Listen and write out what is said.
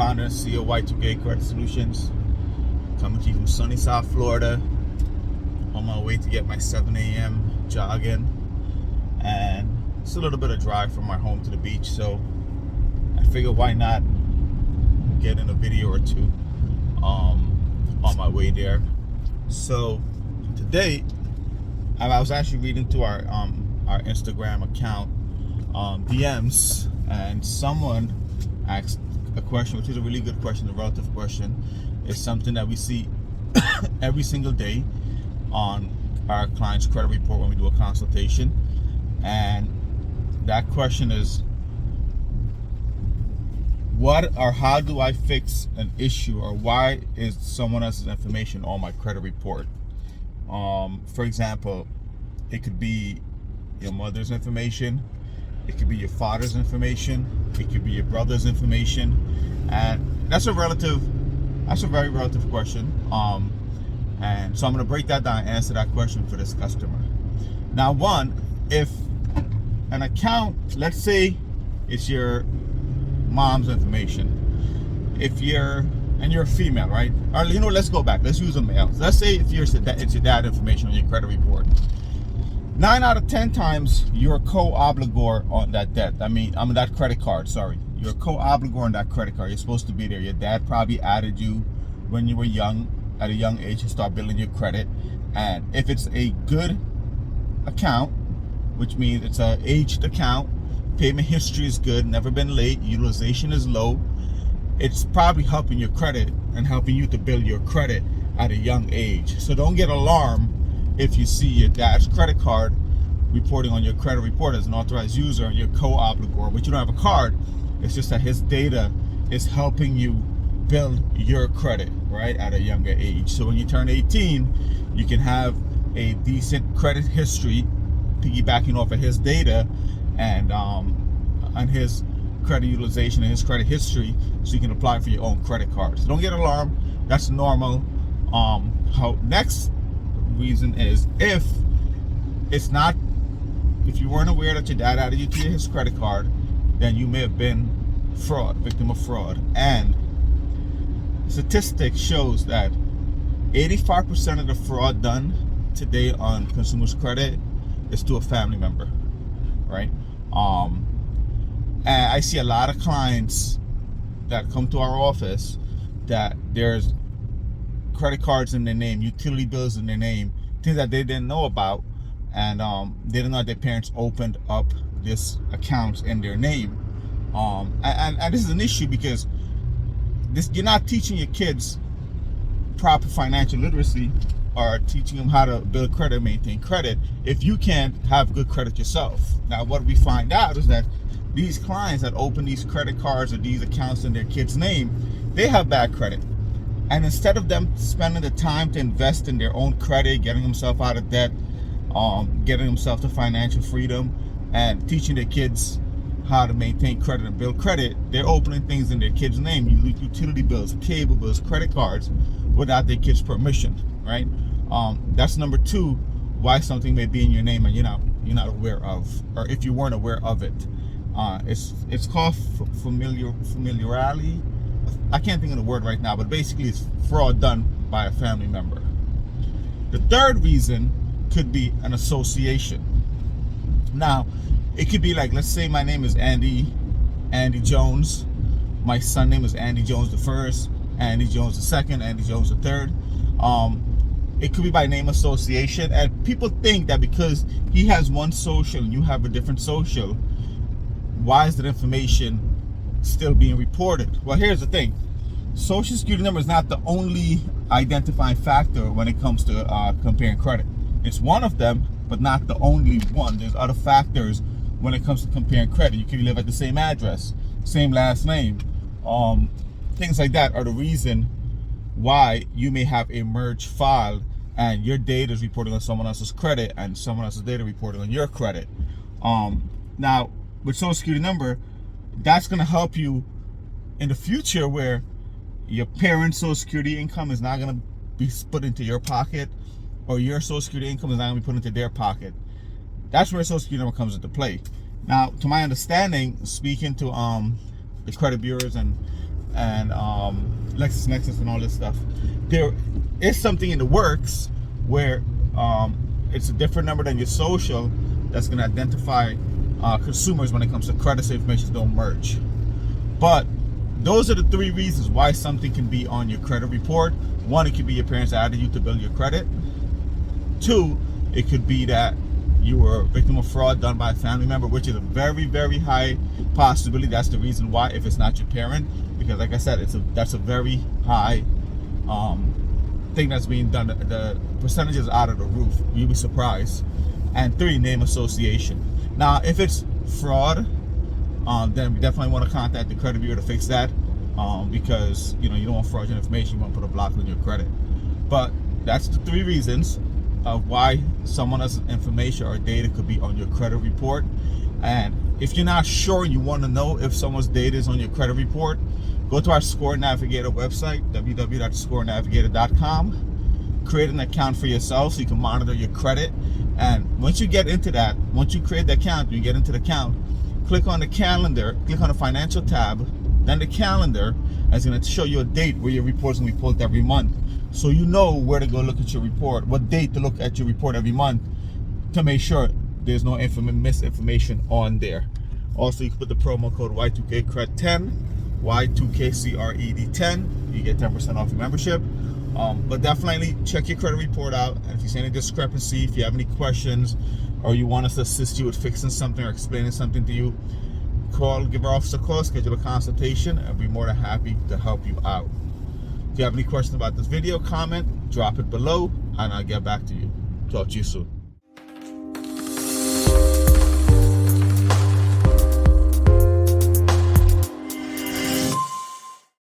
founder and CEO of Y2K Credit Solutions, coming to you from sunny South Florida, on my way to get my 7 a.m. jogging, and it's a little bit of drive from my home to the beach, so I figured why not get in a video or two on my way there. So today I was actually reading through our Instagram account DMs, and someone asked a question, which is a really good question, a relative question. It's something that we see every single day on our client's credit report when we do a consultation, and that question is, what or how do I fix an issue, or why is someone else's information on my credit report? For example, it could be your mother's information, it could be your father's information, it could be your brother's information, and that's a very relative question. And so I'm going to break that down and answer that question for this customer. Now, one, if an account, let's say it's your mom's information, if you're a female, right? Or let's go back. Let's use a male. Let's say if it's your dad information on your credit report. 9 out of 10 times you're a co-obligor on that debt. I mean that credit card. Sorry, you're a co-obligor on that credit card. You're supposed to be there. Your dad probably added you when you were young, at a young age, to start building your credit. And if it's a good account, which means it's a aged account, payment history is good, never been late, utilization is low, it's probably helping your credit and helping you to build your credit at a young age. So don't get alarmed if you see your dad's credit card reporting on your credit report as an authorized user and your co-obligor, but you don't have a card. It's just that his data is helping you build your credit, right, at a younger age. So when you turn 18, you can have a decent credit history piggybacking off of his data and his credit utilization and his credit history, so you can apply for your own credit card. So don't get alarmed, that's normal. Next reason is, if you weren't aware that your dad added you to his credit card, then you may have been victim of fraud. And statistics shows that 85% of the fraud done today on consumers' credit is to a family member, right? And I see a lot of clients that come to our office that there's credit cards in their name, utility bills in their name, things that they didn't know about, and they didn't know that their parents opened up this accounts in their name. And this is an issue because you're not teaching your kids proper financial literacy or teaching them how to build credit, maintain credit, if you can't have good credit yourself. Now, what we find out is that these clients that open these credit cards or these accounts in their kid's name, they have bad credit. And instead of them spending the time to invest in their own credit, getting themselves out of debt, getting themselves to financial freedom, and teaching their kids how to maintain credit and build credit, they're opening things in their kids' name, utility bills, cable bills, credit cards, without their kids' permission, right? That's number two, why something may be in your name and you're not aware of, or if you weren't aware of it. It's called familiarity. I can't think of the word right now, but basically it's fraud done by a family member. The third reason could be an association. Now, it could be like, let's say my name is Andy Jones. My son's name is Andy Jones the first, Andy Jones the second, Andy Jones the third. It could be by name association, and people think that because he has one social and you have a different social, why is that information still being reported? Well, here's the thing. Social security number is not the only identifying factor when it comes to comparing credit. It's one of them, but not the only one. There's other factors when it comes to comparing credit. You can live at the same address, same last name. Things like that are the reason why you may have a merged file and your data is reporting on someone else's credit and someone else's data reporting on your credit. Now, with social security number, that's going to help you in the future, where your parents' social security income is not going to be put into your pocket, or your social security income is not going to be put into their pocket. That's where social security number comes into play. Now, to my understanding, speaking to the credit bureaus and and LexisNexis and all this stuff. There is something in the works where it's a different number than your social that's going to identify consumers when it comes to credit, so information don't merge. But those are the three reasons why something can be on your credit report. One, it could be your parents added you to build your credit. Two, it could be that you were a victim of fraud done by a family member, which is a very, very high possibility. That's the reason why, if it's not your parent, because like I said, that's a very high thing that's being done. The percentage is out of the roof. You'll be surprised. And three, name association. Now, if it's fraud, then we definitely want to contact the credit bureau to fix that, because you don't want fraudulent information. You want to put a block on your credit. But that's the three reasons of why someone else's information or data could be on your credit report. And if you're not sure and you want to know if someone's data is on your credit report, go to our Score Navigator website, www.scorenavigator.com. Create an account for yourself so you can monitor your credit. And once you get into that, once you create the account, you get into the account, click on the calendar, click on the financial tab, then the calendar is going to show you a date where your report's going to be pulled every month. So you know where to go look at your report, what date to look at your report every month to make sure there's no misinformation on there. Also, you can put the promo code Y2KCRED10, Y2KCRED10. You get 10% off your membership. But definitely check your credit report out. And if you see any discrepancy, if you have any questions, or you want us to assist you with fixing something or explaining something to you, give our office a call, schedule a consultation, and we'll be more than happy to help you out. If you have any questions about this video, comment, drop it below, and I'll get back to you. Talk to you soon.